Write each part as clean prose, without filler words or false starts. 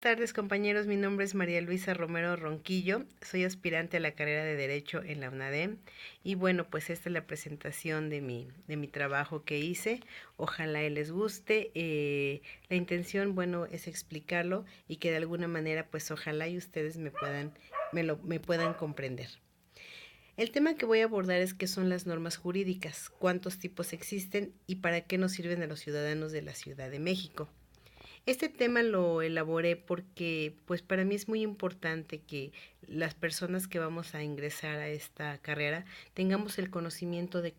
Buenas tardes, compañeros. Mi nombre es María Luisa Romero Ronquillo. Soy aspirante a la carrera de Derecho en la UNADEM. Y bueno, pues esta es la presentación de mi trabajo que hice. Ojalá y les guste. La intención, bueno, es explicarlo y que de alguna manera, pues ojalá y ustedes me puedan comprender. El tema que voy a abordar es qué son las normas jurídicas, cuántos tipos existen y para qué nos sirven a los ciudadanos de la Ciudad de México. Este tema lo elaboré porque pues para mí es muy importante que las personas que vamos a ingresar a esta carrera tengamos el conocimiento de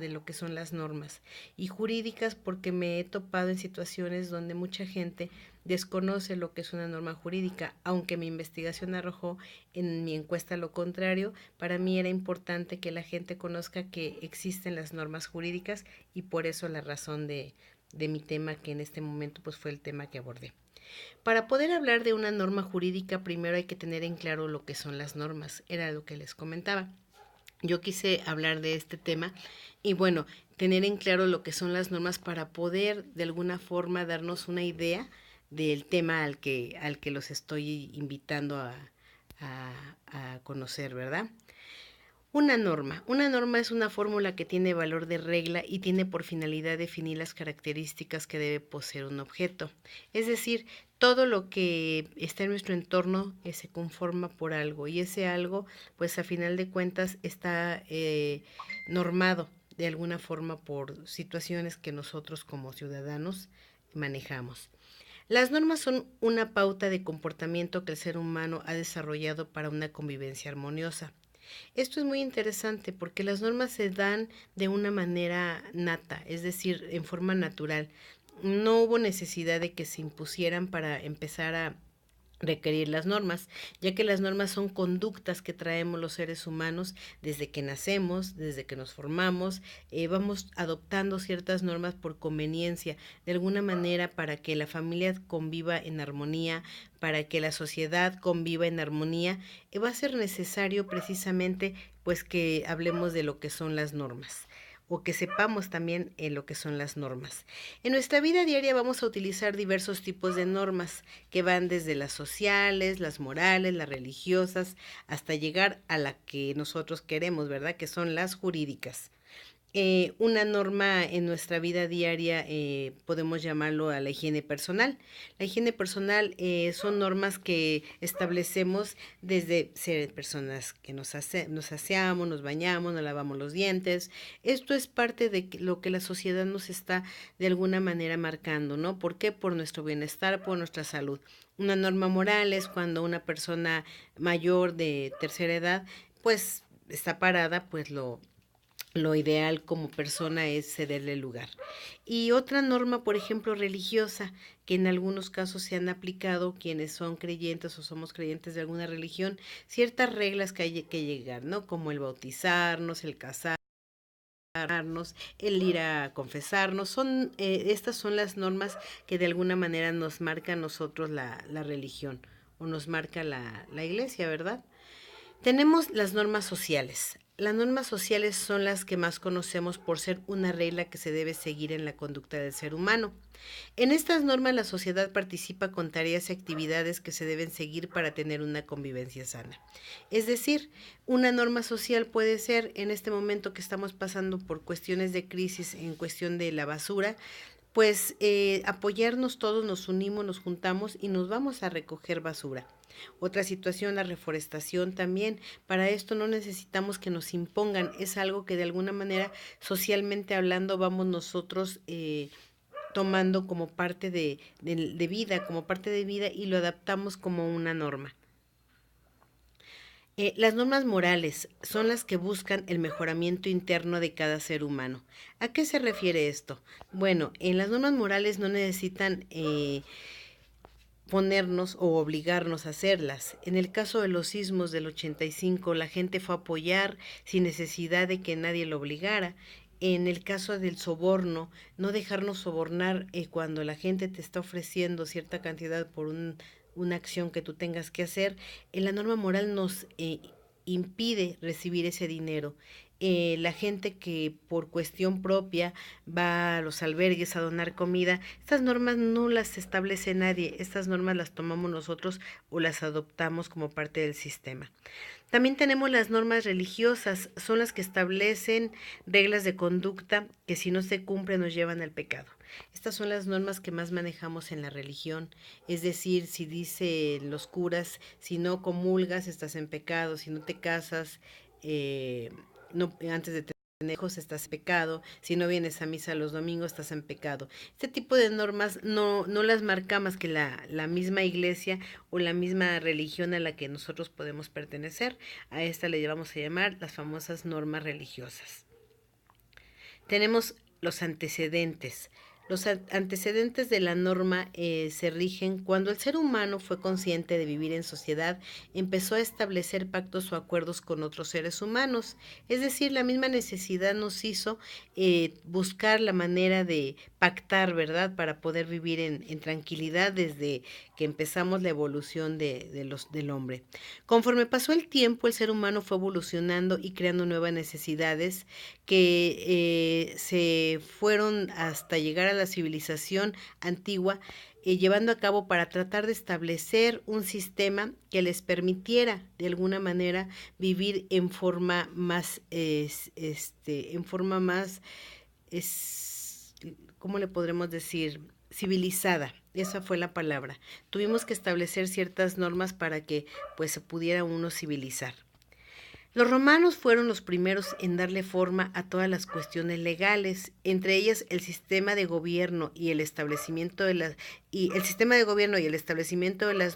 lo que son las normas y jurídicas, porque me he topado en situaciones donde mucha gente desconoce lo que es una norma jurídica, aunque mi investigación arrojó en mi encuesta lo contrario. Para mí era importante que la gente conozca que existen las normas jurídicas y por eso la razón de mi tema, que en este momento pues fue el tema que abordé. Para poder hablar de una norma jurídica, primero hay que tener en claro lo que son las normas, era lo que les comentaba. Yo quise hablar de este tema y bueno, tener en claro lo que son las normas para poder de alguna forma darnos una idea del tema al que los estoy invitando a conocer, ¿verdad? Una norma. Una norma es una fórmula que tiene valor de regla y tiene por finalidad definir las características que debe poseer un objeto. Es decir, todo lo que está en nuestro entorno se conforma por algo, y ese algo, pues a final de cuentas, está normado de alguna forma por situaciones que nosotros como ciudadanos manejamos. Las normas son una pauta de comportamiento que el ser humano ha desarrollado para una convivencia armoniosa. Esto es muy interesante porque las normas se dan de una manera nata, es decir, en forma natural. No hubo necesidad de que se impusieran para empezar a requerir las normas, ya que las normas son conductas que traemos los seres humanos desde que nacemos, desde que nos formamos. Vamos adoptando ciertas normas por conveniencia, de alguna manera, para que la familia conviva en armonía, para que la sociedad conviva en armonía. Va a ser necesario precisamente pues que hablemos de lo que son las normas, o que sepamos también lo que son las normas. En nuestra vida diaria vamos a utilizar diversos tipos de normas que van desde las sociales, las morales, las religiosas, hasta llegar a la que nosotros queremos, ¿verdad? Que son las jurídicas. Una norma en nuestra vida diaria, podemos llamarlo a la higiene personal. La higiene personal son normas que establecemos desde ser personas que nos aseamos, nos bañamos, nos lavamos los dientes. Esto es parte de lo que la sociedad nos está de alguna manera marcando, ¿no? ¿Por qué? Por nuestro bienestar, por nuestra salud. Una norma moral es cuando una persona mayor de tercera edad pues está parada, pues lo ideal como persona es cederle el lugar. Y otra norma, por ejemplo, religiosa, que en algunos casos se han aplicado quienes son creyentes o somos creyentes de alguna religión, ciertas reglas que hay que llegar, ¿no? Como el bautizarnos, el casarnos, el ir a confesarnos. Estas son las normas que de alguna manera nos marca a nosotros la religión, o nos marca la iglesia, ¿verdad? Tenemos las normas sociales. Las normas sociales son las que más conocemos por ser una regla que se debe seguir en la conducta del ser humano. En estas normas la sociedad participa con tareas y actividades que se deben seguir para tener una convivencia sana. Es decir, una norma social puede ser, en este momento que estamos pasando por cuestiones de crisis en cuestión de la basura, pues apoyarnos todos, nos unimos, nos juntamos y nos vamos a recoger basura. Otra situación, la reforestación también. Para esto no necesitamos que nos impongan, es algo que de alguna manera, socialmente hablando, vamos nosotros tomando como parte de vida, como parte de vida, y lo adaptamos como una norma. Las normas morales son las que buscan el mejoramiento interno de cada ser humano. ¿A qué se refiere esto? Bueno, en las normas morales no necesitan ponernos o obligarnos a hacerlas. En el caso de los sismos del 85, la gente fue a apoyar sin necesidad de que nadie lo obligara. En el caso del soborno, no dejarnos sobornar cuando la gente te está ofreciendo cierta cantidad por una acción que tú tengas que hacer. La norma moral nos impide recibir ese dinero. la gente que por cuestión propia va a los albergues a donar comida, estas normas no las establece nadie, estas normas las tomamos nosotros o las adoptamos como parte del sistema. También tenemos las normas religiosas, son las que establecen reglas de conducta que si no se cumplen nos llevan al pecado. Estas son las normas que más manejamos en la religión, es decir, si dice los curas, si no comulgas estás en pecado, si no te casas no, antes de tener hijos estás en pecado, si no vienes a misa los domingos estás en pecado. Este tipo de normas no las marca más que la misma iglesia o la misma religión a la que nosotros podemos pertenecer. A esta le vamos a llamar las famosas normas religiosas. Tenemos los antecedentes. Los antecedentes de la norma se rigen cuando el ser humano fue consciente de vivir en sociedad, empezó a establecer pactos o acuerdos con otros seres humanos. Es decir, la misma necesidad nos hizo buscar la manera de pactar, ¿verdad? Para poder vivir en tranquilidad desde que empezamos la evolución del hombre. Conforme pasó el tiempo, el ser humano fue evolucionando y creando nuevas necesidades que se fueron hasta llegar a la civilización antigua, llevando a cabo para tratar de establecer un sistema que les permitiera de alguna manera vivir en forma más, ¿cómo le podremos decir? Civilizada. Esa fue la palabra. Tuvimos que establecer ciertas normas para que pues se pudiera uno civilizar. Los romanos fueron los primeros en darle forma a todas las cuestiones legales, entre ellas el sistema de gobierno y el establecimiento de las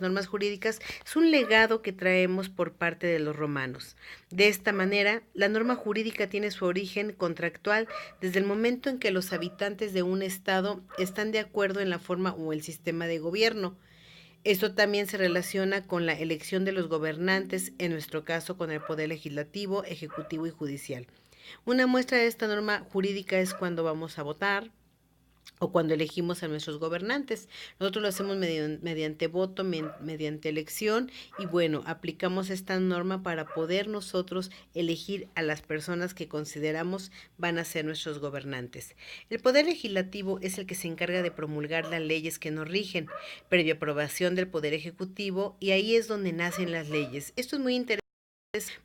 normas jurídicas es un legado que traemos por parte de los romanos. De esta manera, la norma jurídica tiene su origen contractual desde el momento en que los habitantes de un estado están de acuerdo en la forma o el sistema de gobierno. Esto también se relaciona con la elección de los gobernantes, en nuestro caso con el poder legislativo, ejecutivo y judicial. Una muestra de esta norma jurídica es cuando vamos a votar o cuando elegimos a nuestros gobernantes. Nosotros lo hacemos mediante voto, mediante elección y bueno, aplicamos esta norma para poder nosotros elegir a las personas que consideramos van a ser nuestros gobernantes. El poder legislativo es el que se encarga de promulgar las leyes que nos rigen, previa aprobación del poder ejecutivo y ahí es donde nacen las leyes. Esto es muy interesante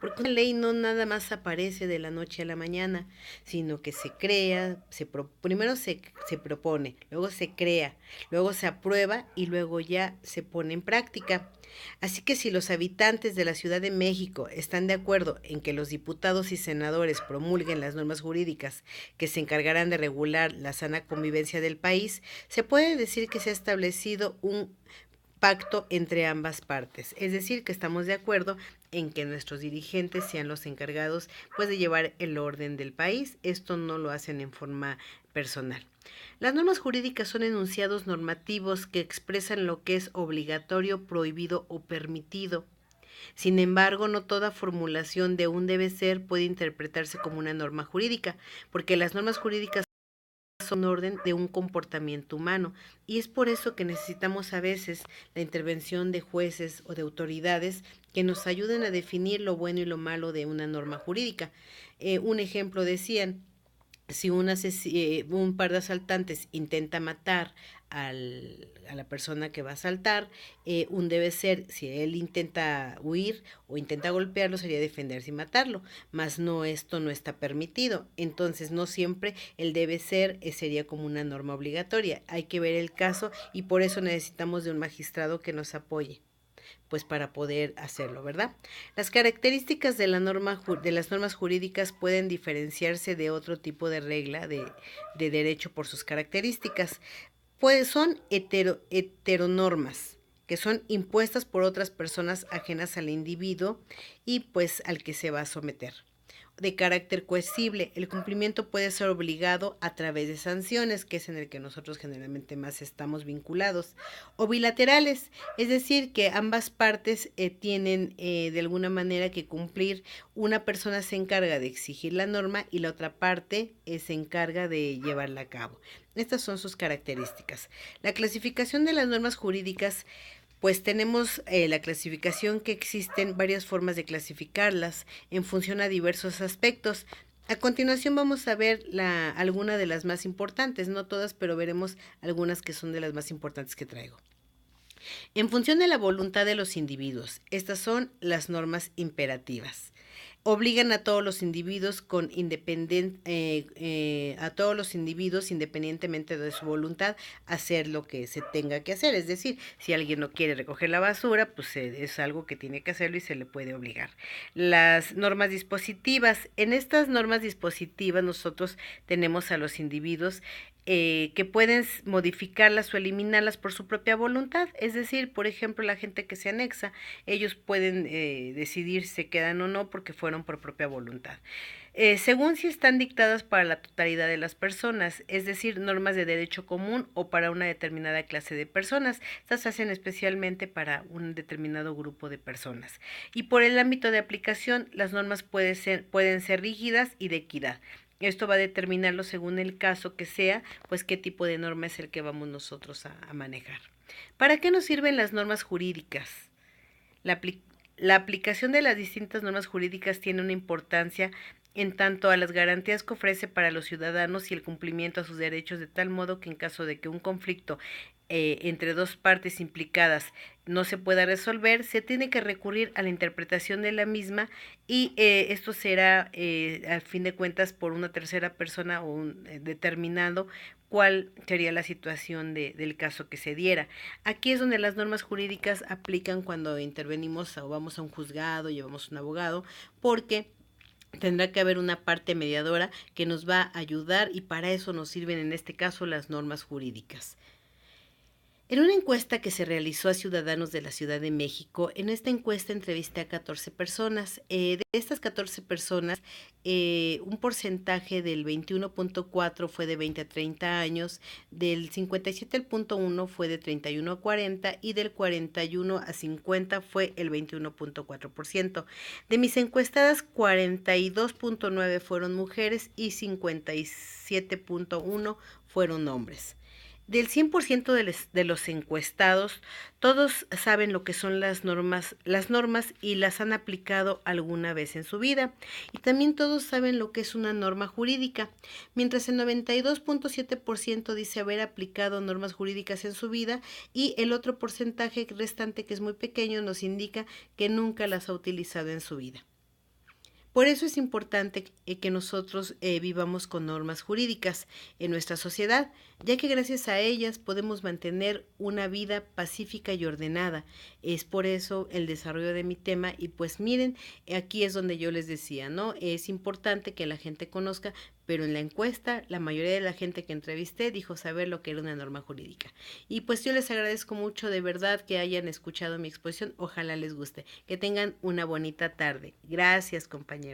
porque una ley no nada más aparece de la noche a la mañana, sino que se crea, primero se propone, luego se crea, luego se aprueba y luego ya se pone en práctica. Así que si los habitantes de la Ciudad de México están de acuerdo en que los diputados y senadores promulguen las normas jurídicas que se encargarán de regular la sana convivencia del país, se puede decir que se ha establecido un pacto entre ambas partes, es decir, que estamos de acuerdo en que nuestros dirigentes sean los encargados pues de llevar el orden del país. Esto no lo hacen en forma personal. Las normas jurídicas son enunciados normativos que expresan lo que es obligatorio, prohibido o permitido. Sin embargo, no toda formulación de un debe ser puede interpretarse como una norma jurídica, porque las normas jurídicas son orden de un comportamiento humano y es por eso que necesitamos a veces la intervención de jueces o de autoridades que nos ayuden a definir lo bueno y lo malo de una norma jurídica. Un ejemplo decían, si un par de asaltantes intenta matar a la persona que va a asaltar, un debe ser, si él intenta huir o intenta golpearlo, sería defenderse y matarlo, mas no, esto no está permitido. Entonces, no siempre el debe ser sería como una norma obligatoria. Hay que ver el caso y por eso necesitamos de un magistrado que nos apoye pues para poder hacerlo, ¿verdad? Las características de las normas jurídicas pueden diferenciarse de otro tipo de regla de derecho por sus características. Pues son heteronormas, que son impuestas por otras personas ajenas al individuo y pues al que se va a someter. De carácter coercible, el cumplimiento puede ser obligado a través de sanciones, que es en el que nosotros generalmente más estamos vinculados, o bilaterales, es decir, que ambas partes tienen de alguna manera que cumplir. Una persona se encarga de exigir la norma y la otra parte se encarga de llevarla a cabo. Estas son sus características. La clasificación de las normas jurídicas, pues tenemos la clasificación que existen varias formas de clasificarlas en función a diversos aspectos. A continuación vamos a ver alguna de las más importantes, no todas, pero veremos algunas que son de las más importantes que traigo. En función de la voluntad de los individuos, estas son las normas imperativas. Obligan a todos los individuos a todos los individuos independientemente de su voluntad a hacer lo que se tenga que hacer. Es decir, si alguien no quiere recoger la basura, pues es algo que tiene que hacerlo y se le puede obligar. Las normas dispositivas. En estas normas dispositivas nosotros tenemos a los individuos que pueden modificarlas o eliminarlas por su propia voluntad. Es decir, por ejemplo, la gente que se anexa, ellos pueden decidir si se quedan o no porque fueron por propia voluntad. Según si están dictadas para la totalidad de las personas, es decir, normas de derecho común o para una determinada clase de personas. Estas se hacen especialmente para un determinado grupo de personas. Y por el ámbito de aplicación, las normas pueden ser rígidas y de equidad. Esto va a determinarlo según el caso que sea, pues qué tipo de norma es el que vamos nosotros a manejar. ¿Para qué nos sirven las normas jurídicas? La aplicación de las distintas normas jurídicas tiene una importancia en tanto a las garantías que ofrece para los ciudadanos y el cumplimiento a sus derechos, de tal modo que en caso de que un conflicto entre dos partes implicadas no se pueda resolver, se tiene que recurrir a la interpretación de la misma y esto será al fin de cuentas por una tercera persona o determinado cuál sería la situación del caso que se diera. Aquí es donde las normas jurídicas aplican cuando intervenimos o vamos a un juzgado, llevamos un abogado, porque tendrá que haber una parte mediadora que nos va a ayudar y para eso nos sirven en este caso las normas jurídicas. En una encuesta que se realizó a ciudadanos de la Ciudad de México, en esta encuesta entrevisté a 14 personas. De estas 14 personas, un porcentaje del 21.4 fue de 20 a 30 años, del 57.1 fue de 31 a 40 y del 41 a 50 fue el 21.4%. De mis encuestadas, 42.9 fueron mujeres y 57.1 fueron hombres. Del 100% de los encuestados, todos saben lo que son las normas y las han aplicado alguna vez en su vida. Y también todos saben lo que es una norma jurídica, mientras el 92.7% dice haber aplicado normas jurídicas en su vida y el otro porcentaje restante, que es muy pequeño, nos indica que nunca las ha utilizado en su vida. Por eso es importante que nosotros vivamos con normas jurídicas en nuestra sociedad, ya que gracias a ellas podemos mantener una vida pacífica y ordenada. Es por eso el desarrollo de mi tema y pues miren, aquí es donde yo les decía, ¿no? Es importante que la gente conozca, pero en la encuesta la mayoría de la gente que entrevisté dijo saber lo que era una norma jurídica. Y pues yo les agradezco mucho de verdad que hayan escuchado mi exposición, ojalá les guste. Que tengan una bonita tarde. Gracias, compañeros.